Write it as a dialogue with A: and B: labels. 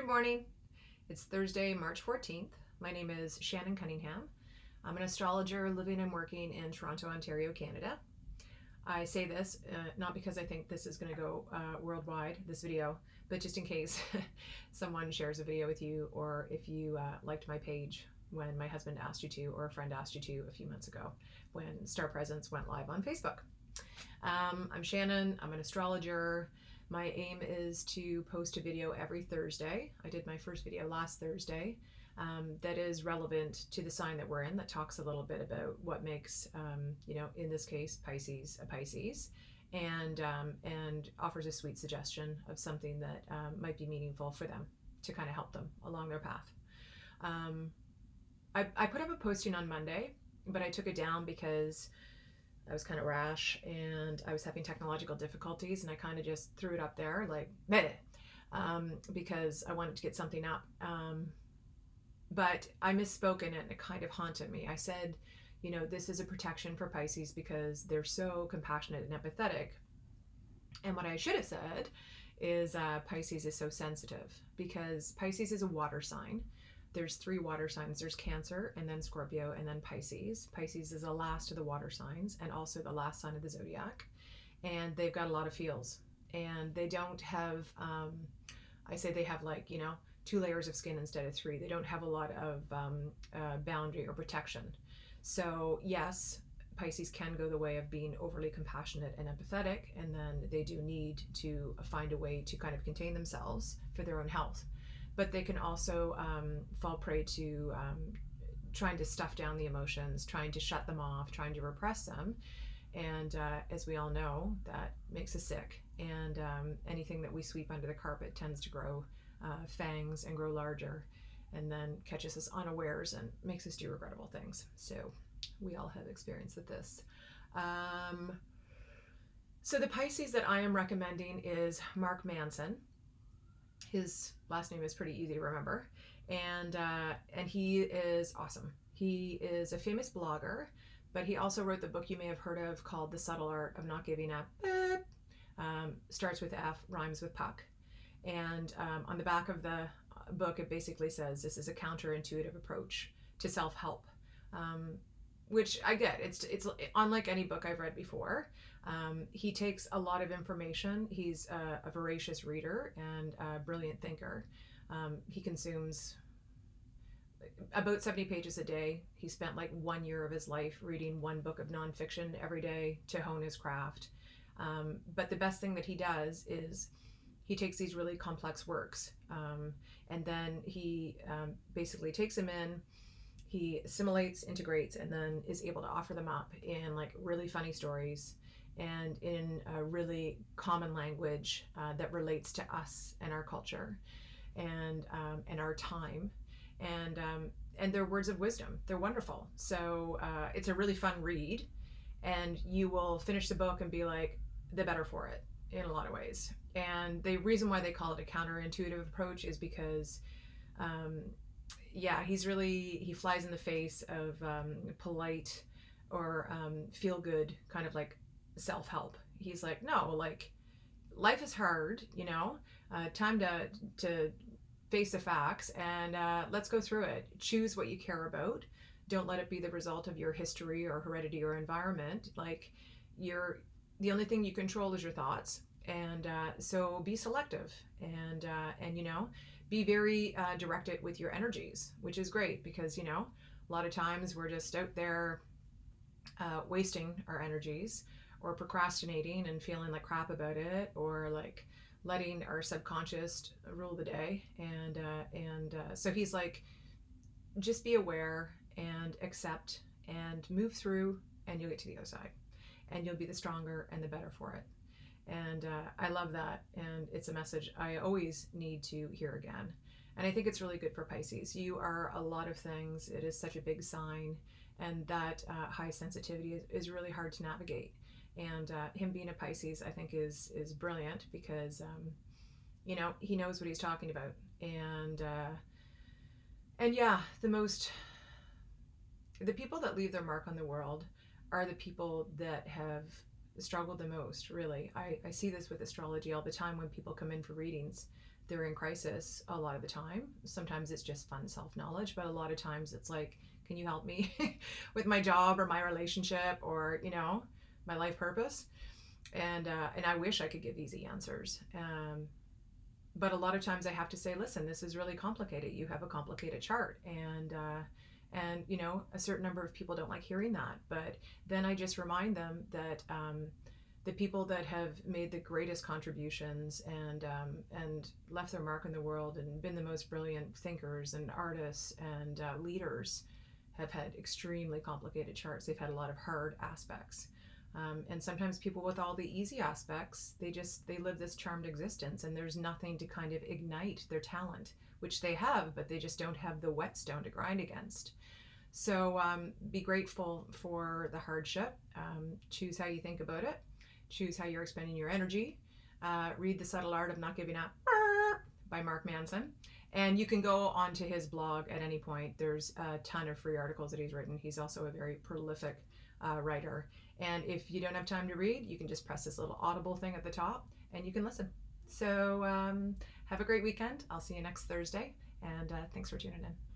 A: Good morning. It's Thursday, March 14th. My name is Shannon Cunningham. I'm an astrologer living and working in Toronto, Ontario, Canada. I say this not because I think this is going to go worldwide, this video, but just in case someone shares a video with you, or if you liked my page when my husband asked you to, or a friend asked you to a few months ago when Star Presence went live on Facebook. I'm Shannon. I'm an astrologer. My aim is to post a video every Thursday. I did my first video last Thursday that is relevant to the sign that we're in, that talks a little bit about what makes, in this case, Pisces a Pisces, and offers a sweet suggestion of something that might be meaningful for them to kind of help them along their path. I put up a posting on Monday, but I took it down because I was kind of rash and I was having technological difficulties, and I kind of just threw it up there like, meh, because I wanted to get something up. But I misspoke in it, and it kind of haunted me. I said, this is a protection for Pisces because they're so compassionate and empathetic. And what I should have said is Pisces is so sensitive, because Pisces is a water sign. There's 3 water signs. There's Cancer, and then Scorpio, and then Pisces. Pisces is the last of the water signs and also the last sign of the zodiac. And they've got a lot of feels. And they don't have, I say they have 2 layers of skin instead of 3. They don't have a lot of boundary or protection. So yes, Pisces can go the way of being overly compassionate and empathetic, and then they do need to find a way to kind of contain themselves for their own health. But they can also fall prey to trying to stuff down the emotions, trying to shut them off, trying to repress them. And as we all know, that makes us sick. And anything that we sweep under the carpet tends to grow fangs and grow larger, and then catches us unawares and makes us do regrettable things. So we all have experience with this. So the Pisces that I am recommending is Mark Manson. His last name is pretty easy to remember, and he is awesome. He is a famous blogger, but he also wrote the book you may have heard of called The Subtle Art of Not Giving Up. Starts with F, rhymes with puck. And on the back of the book, it basically says this is a counterintuitive approach to self-help, which I get. It's unlike any book I've read before. He takes a lot of information. He's a voracious reader and a brilliant thinker. He consumes about 70 pages a day. He spent 1 year of his life reading 1 book of nonfiction every day to hone his craft. But the best thing that he does is he takes these really complex works, and then he basically takes them in, he assimilates, integrates, and then is able to offer them up in really funny stories and in a really common language that relates to us and our culture and our time, and they're words of wisdom. They're wonderful. So it's a really fun read, and you will finish the book and be like, the better for it in a lot of ways. And the reason why they call it a counterintuitive approach is because he flies in the face of polite or feel good kind of self-help. He's like, no, life is hard, time to face the facts, and let's go through it. Choose what you care about. Don't let it be the result of your history or heredity or environment. The only thing you control is your thoughts. And so be selective and be very directed with your energies, which is great because, a lot of times we're just out there wasting our energies, or procrastinating and feeling like crap about it, or letting our subconscious rule the day. And so he's like, just be aware and accept and move through, and you'll get to the other side, and you'll be the stronger and the better for it. And I love that, and it's a message I always need to hear again. And I think it's really good for Pisces. You are a lot of things. It is such a big sign, and that high sensitivity is really hard to navigate. And him being a Pisces, I think, is brilliant because he knows what he's talking about. And the people that leave their mark on the world are the people that have struggled the most, really. I see this with astrology all the time when people come in for readings. they're in crisis a lot of the time. Sometimes it's just fun self-knowledge, but a lot of times it's like, can you help me with my job or my relationship or, you know, my life purpose? And I wish I could give easy answers. But a lot of times I have to say, listen, this is really complicated. You have a complicated chart, and you know, a certain number of people don't like hearing that. But then I just remind them that the people that have made the greatest contributions and left their mark in the world and been the most brilliant thinkers and artists and leaders have had extremely complicated charts. They've had a lot of hard aspects. And sometimes people with all the easy aspects, they live this charmed existence, and there's nothing to kind of ignite their talent, which they have, but they just don't have the whetstone to grind against. So be grateful for the hardship. Choose how you think about it. Choose how you're expending your energy. Read The Subtle Art of Not Giving Up by Mark Manson. And you can go onto his blog at any point. There's a ton of free articles that he's written. He's also a very prolific writer. And if you don't have time to read, you can just press this little audible thing at the top and you can listen. So have a great weekend. I'll see you next Thursday. And thanks for tuning in.